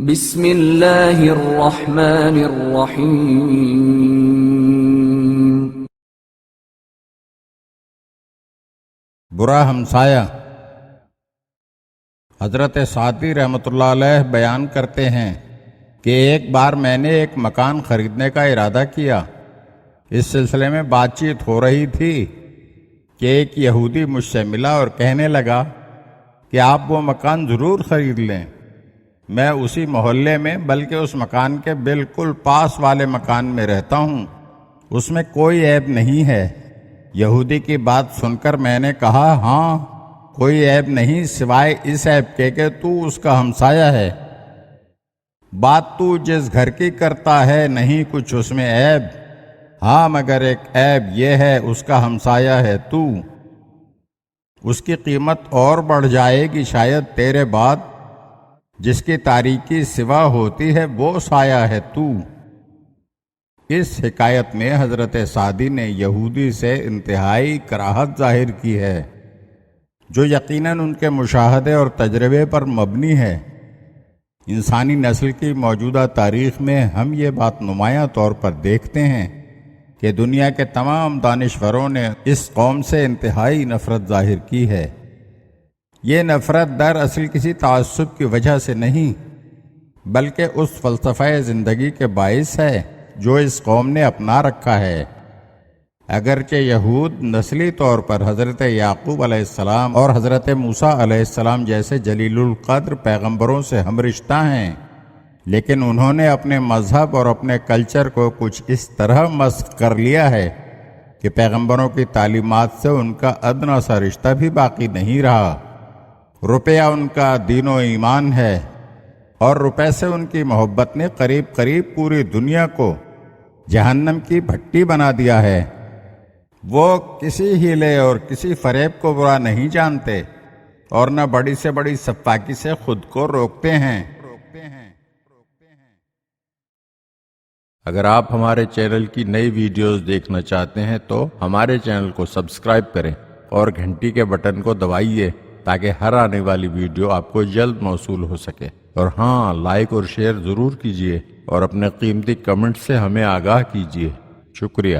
بسم اللہ الرحمن الرحیم۔ برا ہمسایہ۔ حضرت سعدی رحمۃ اللہ علیہ بیان کرتے ہیں کہ ایک بار میں نے ایک مکان خریدنے کا ارادہ کیا۔ اس سلسلے میں بات چیت ہو رہی تھی کہ ایک یہودی مجھ سے ملا اور کہنے لگا کہ آپ وہ مکان ضرور خرید لیں۔ میں اسی محلے میں بلکہ اس مکان کے بالکل پاس والے مکان میں رہتا ہوں، اس میں کوئی عیب نہیں ہے۔ یہودی کی بات سن کر میں نے کہا، ہاں کوئی عیب نہیں سوائے اس عیب کے کہ تو اس کا ہمسایہ ہے۔ بات تو جس گھر کی کرتا ہے نہیں کچھ اس میں عیب، ہاں مگر ایک عیب یہ ہے اس کا ہمسایہ ہے تو۔ اس کی قیمت اور بڑھ جائے گی شاید تیرے بعد، جس کی تاریکی سوا ہوتی ہے وہ سایہ ہے تو۔ اس حکایت میں حضرت سعدی نے یہودی سے انتہائی کراہت ظاہر کی ہے، جو یقیناً ان کے مشاہدے اور تجربے پر مبنی ہے۔ انسانی نسل کی موجودہ تاریخ میں ہم یہ بات نمایاں طور پر دیکھتے ہیں کہ دنیا کے تمام دانشوروں نے اس قوم سے انتہائی نفرت ظاہر کی ہے۔ یہ نفرت دراصل کسی تعصب کی وجہ سے نہیں، بلکہ اس فلسفہ زندگی کے باعث ہے جو اس قوم نے اپنا رکھا ہے۔ اگرچہ یہود نسلی طور پر حضرت یعقوب علیہ السلام اور حضرت موسیٰ علیہ السلام جیسے جلیل القدر پیغمبروں سے ہم رشتہ ہیں، لیکن انہوں نے اپنے مذہب اور اپنے کلچر کو کچھ اس طرح مسخ کر لیا ہے کہ پیغمبروں کی تعلیمات سے ان کا ادنا سا رشتہ بھی باقی نہیں رہا۔ روپیہ ان کا دین و ایمان ہے، اور روپے سے ان کی محبت نے قریب قریب پوری دنیا کو جہنم کی بھٹی بنا دیا ہے۔ وہ کسی ہیلے اور کسی فریب کو برا نہیں جانتے اور نہ بڑی سے بڑی سفاکی سے خود کو روکتے ہیں۔ اگر آپ ہمارے چینل کی نئی ویڈیوز دیکھنا چاہتے ہیں تو ہمارے چینل کو سبسکرائب کریں اور گھنٹی کے بٹن کو دبائیے تاکہ ہر آنے والی ویڈیو آپ کو جلد موصول ہو سکے۔ اور ہاں، لائک اور شیئر ضرور کیجیے اور اپنے قیمتی کمنٹ سے ہمیں آگاہ کیجیے۔ شکریہ۔